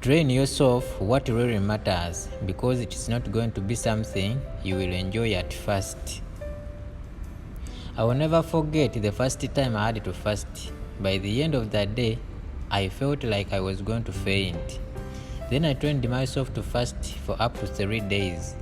Train yourself what really matters, because it is not going to be something you will enjoy at first. I will never forget the first time I had to fast. By the end of that day, I felt like I was going to faint. Then I trained myself to fast for up to 3 days.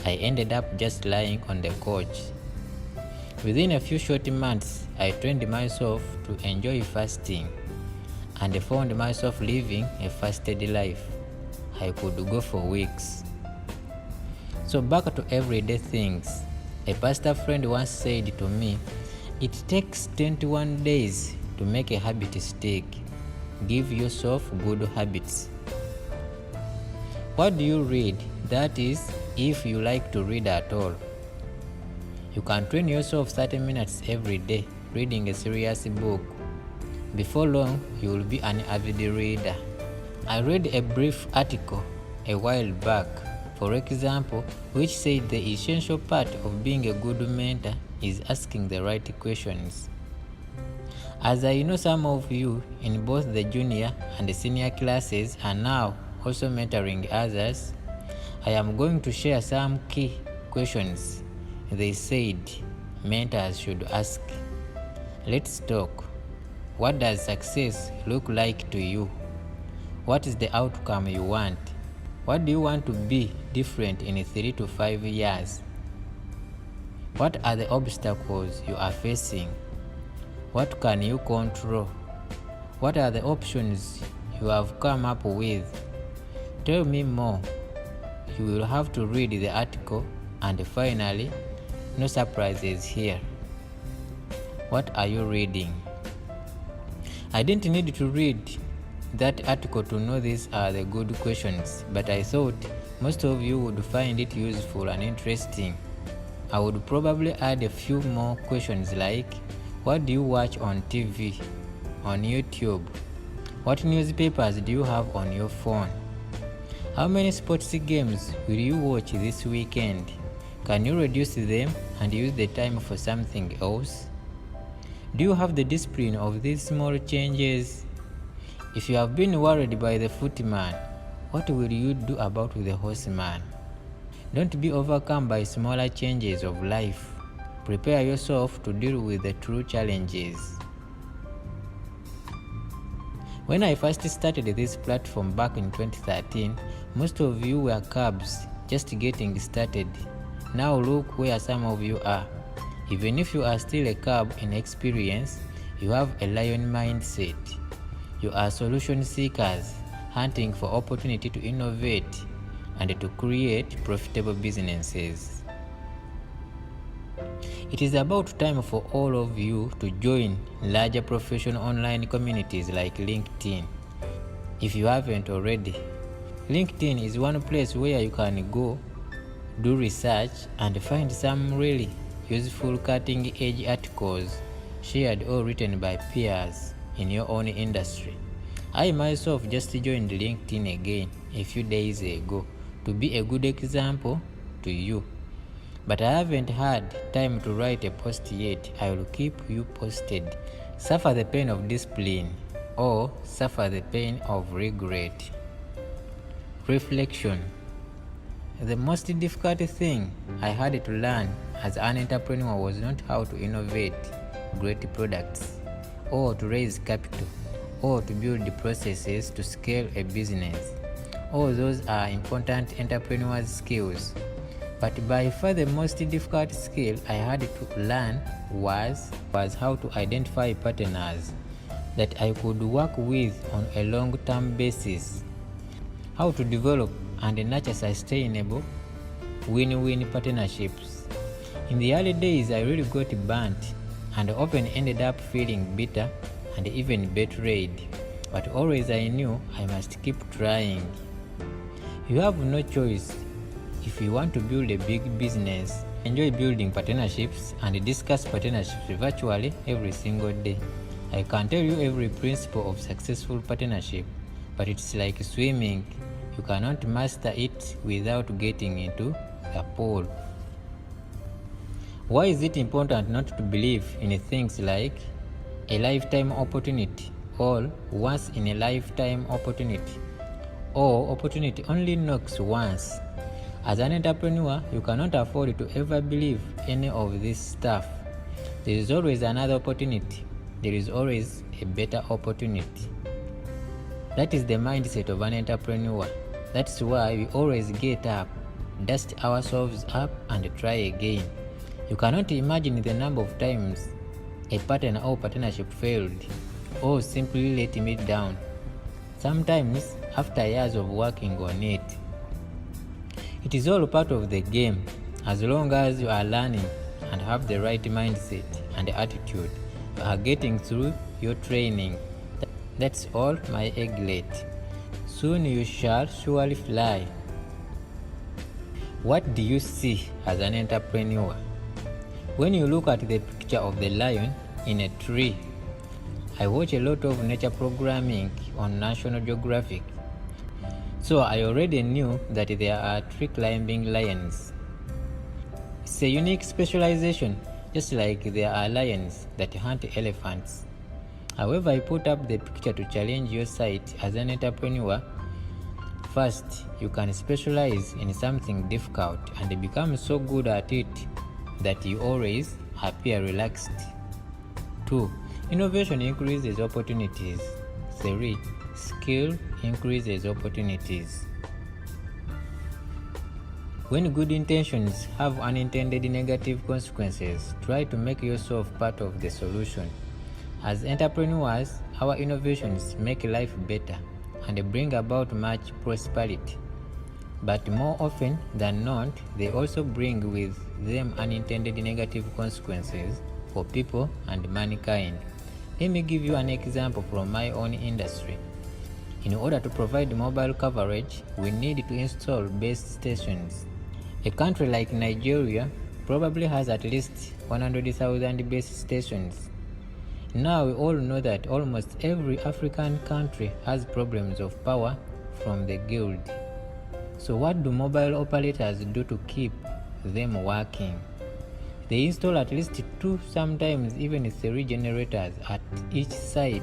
I ended up just lying on the couch. Within a few short months, I trained myself to enjoy fasting and found myself living a fasted life. I could go for weeks. So back to everyday things. A pastor friend once said to me, "It takes 21 days to make a habit stick. Give yourself good habits." What do you read? That is, if you like to read at all. You can train yourself 30 minutes every day reading a serious book. Before long, you will be an avid reader. I read a brief article a while back, for example, which said the essential part of being a good mentor is asking the right questions. As I know some of you in both the junior and the senior classes are now also mentoring others, I am going to share some key questions they said mentors should ask. Let's talk. What does success look like to you? What is the outcome you want? What do you want to be different in 3 to 5 years? What are the obstacles you are facing? What can you control? What are the options you have come up with? Tell me more. You will have to read the article, and finally, no surprises here. What are you reading? I didn't need to read that article to know these are the good questions, but I thought most of you would find it useful and interesting. I would probably add a few more questions like, what do you watch on TV, on YouTube? What newspapers do you have on your phone? How many sports games will you watch this weekend? Can you reduce them and use the time for something else? Do you have the discipline of these small changes? If you have been worried by the footman, what will you do about the horseman? Don't be overcome by smaller changes of life. Prepare yourself to deal with the true challenges. When I first started this platform back in 2013, most of you were cubs just getting started. Now look where some of you are. Even if you are still a cub in experience, you have a lion mindset. You are solution seekers, hunting for opportunity to innovate and to create profitable businesses. It is about time for all of you to join larger professional online communities like LinkedIn. If you haven't already, LinkedIn is one place where you can go, do research, and find some really useful cutting-edge articles shared or written by peers in your own industry. I myself just joined LinkedIn again a few days ago to be a good example to you. But I haven't had time to write a post yet. I will keep you posted. Suffer the pain of discipline or suffer the pain of regret. Reflection. The most difficult thing I had to learn as an entrepreneur was not how to innovate great products, or to raise capital, or to build the processes to scale a business. All those are important entrepreneur's skills. But by far the most difficult skill I had to learn was how to identify partners that I could work with on a long-term basis. How to develop and nurture sustainable win-win partnerships. In the early days, I really got burnt and often ended up feeling bitter and even betrayed. But always I knew I must keep trying. You have no choice. If you want to build a big business, enjoy building partnerships and discuss partnerships virtually every single day. I can tell you every principle of successful partnership, but it's like swimming. You cannot master it without getting into the pool. Why is it important not to believe in things like a lifetime opportunity or once in a lifetime opportunity or opportunity only knocks once. As an entrepreneur, you cannot afford to ever believe any of this stuff. There is always another opportunity. There is always a better opportunity. That is the mindset of an entrepreneur. That's why we always get up, dust ourselves up, and try again. You cannot imagine the number of times a partner or partnership failed, or simply let me down. Sometimes after years of working on it. It is all part of the game. As long as you are learning and have the right mindset and attitude, you are getting through your training. That's all, my eaglet. Soon you shall surely fly. What do you see as an entrepreneur? When you look at the picture of the lion in a tree, I watch a lot of nature programming on National Geographic. So I already knew that there are tree climbing lions. It's a unique specialization, just like there are lions that hunt elephants. However, I put up the picture to challenge your sight as an entrepreneur. First, you can specialize in something difficult and become so good at it that you always appear relaxed. 2. Innovation increases opportunities. 3. Skill increases opportunities. When good intentions have unintended negative consequences, try to make yourself part of the solution. As entrepreneurs, our innovations make life better and bring about much prosperity. But more often than not, they also bring with them unintended negative consequences for people and mankind. Let me give you an example from my own industry. In order to provide mobile coverage, we need to install base stations. A country like Nigeria probably has at least 100,000 base stations. Now we all know that almost every African country has problems of power from the grid. So what do mobile operators do to keep them working? They install at least 2, sometimes even 3 generators at each site.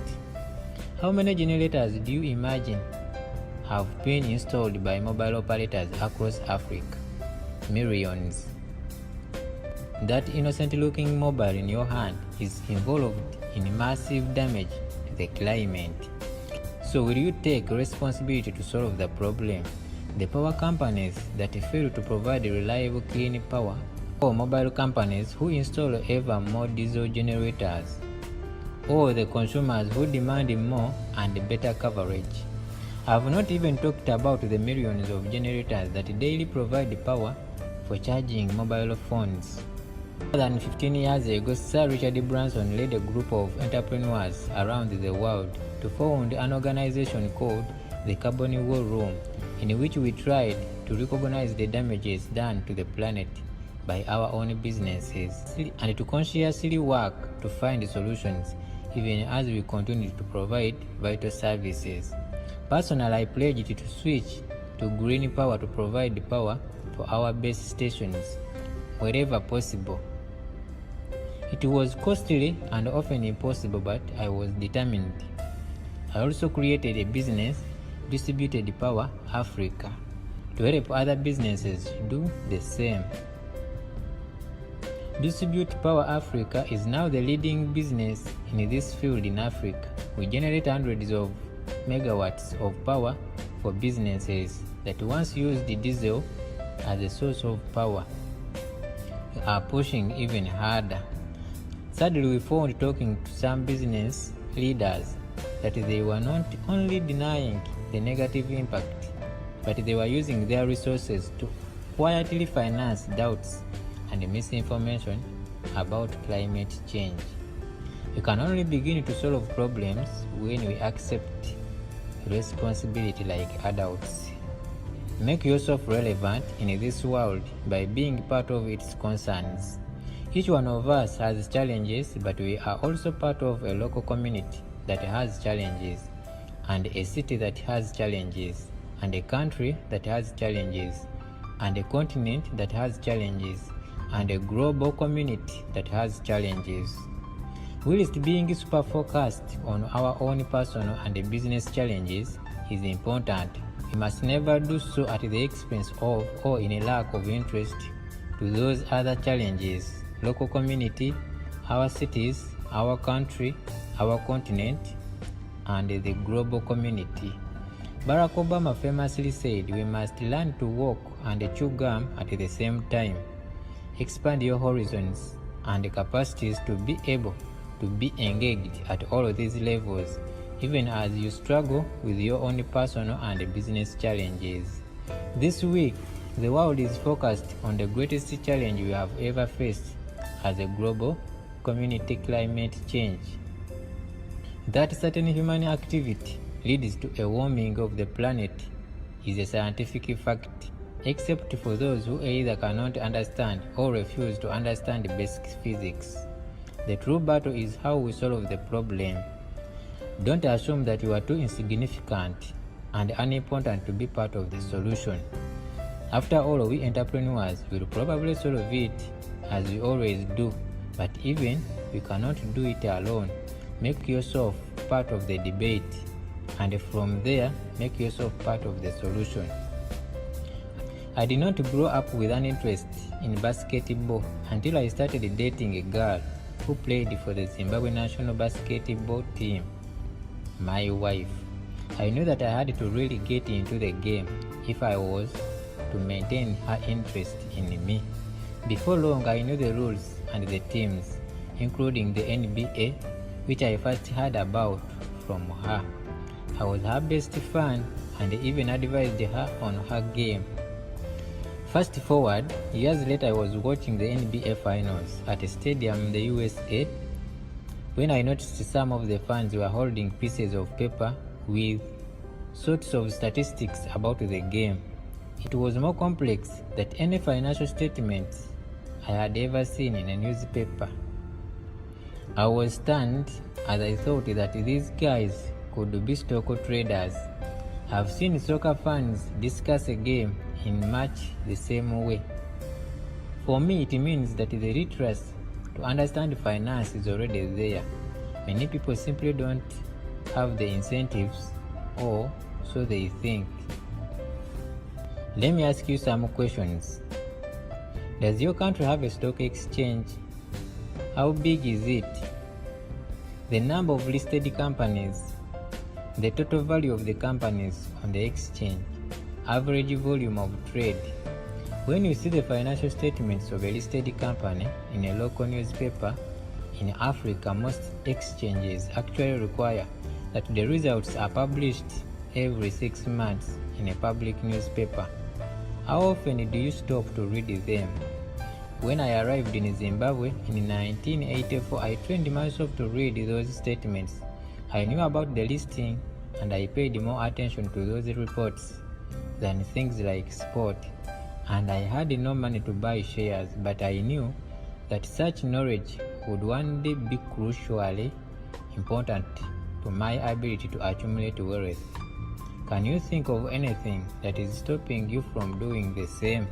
How many generators do you imagine have been installed by mobile operators across Africa? Millions. That innocent-looking mobile in your hand is involved in massive damage to the climate. So will you take responsibility to solve the problem? The power companies that fail to provide reliable clean power, or mobile companies who install ever more diesel generators, or the consumers who demand more and better coverage? I have not even talked about the millions of generators that daily provide power for charging mobile phones. More than 15 years ago, Sir Richard Branson led a group of entrepreneurs around the world to found an organization called the Carbon War Room, in which we tried to recognize the damages done to the planet by our own businesses and to consciously work to find solutions even as we continue to provide vital services. Personally, I pledged to switch to green power to provide power to our base stations wherever possible. It was costly and often impossible, but I was determined. I also created a business, Distributed Power Africa, to help other businesses do the same. Distribute Power Africa is now the leading business in this field in Africa. We generate hundreds of megawatts of power for businesses that once used diesel as a source of power. We are pushing even harder. Sadly, we found talking to some business leaders that they were not only denying the negative impact, but they were using their resources to quietly finance doubts and misinformation about climate change. You can only begin to solve problems when we accept responsibility like adults. Make yourself relevant in this world by being part of its concerns. Each one of us has challenges, but we are also part of a local community that has challenges, and a city that has challenges, and a country that has challenges, and a continent that has challenges, and a global community that has challenges. Whilst being super focused on our own personal and business challenges is important, You must never do so at the expense of or in a lack of interest to those other challenges: local community, our cities, our country, our continent, and the global community. Barack Obama famously said, "We must learn to walk and chew gum at the same time." Expand your horizons and capacities to be able to be engaged at all of these levels, even as you struggle with your own personal and business challenges. This week, the world is focused on the greatest challenge we have ever faced as a global community: climate change. That certain human activity leads to a warming of the planet is a scientific fact, except for those who either cannot understand or refuse to understand basic physics. The true battle is how we solve the problem. Don't assume that you are too insignificant and unimportant to be part of the solution. After all, we entrepreneurs will probably solve it as we always do, but even we cannot do it alone. Make yourself part of the debate, and from there, make yourself part of the solution. I did not grow up with an interest in basketball until I started dating a girl who played for the Zimbabwe national basketball team, my wife. I knew that I had to really get into the game if I was to maintain her interest in me. Before long, I knew the rules and the teams, including the NBA, which I first heard about from her. I was her best fan and even advised her on her game. Fast forward, years later, I was watching the NBA Finals at a stadium in the USA when I noticed some of the fans were holding pieces of paper with sorts of statistics about the game. It was more complex than any financial statements I had ever seen in a newspaper. I was stunned as I thought that these guys could be stock traders. I've seen soccer fans discuss a game in much the same way. For me, it means that the literacy to understand finance is already there. Many people simply don't have the incentives, or so they think. Let me ask you some questions. Does your country have a stock exchange? How big is it? The number of listed companies, the total value of the companies on the exchange, average volume of trade. When you see the financial statements of a listed company in a local newspaper, in Africa, most exchanges actually require that the results are published every 6 months in a public newspaper. How often do you stop to read them? When I arrived in Zimbabwe in 1984, I trained myself to read those statements. I knew about the listing and I paid more attention to those reports than things like sport. And I had no money to buy shares, but I knew that such knowledge would one day be crucially important to my ability to accumulate wealth. Can you think of anything that is stopping you from doing the same?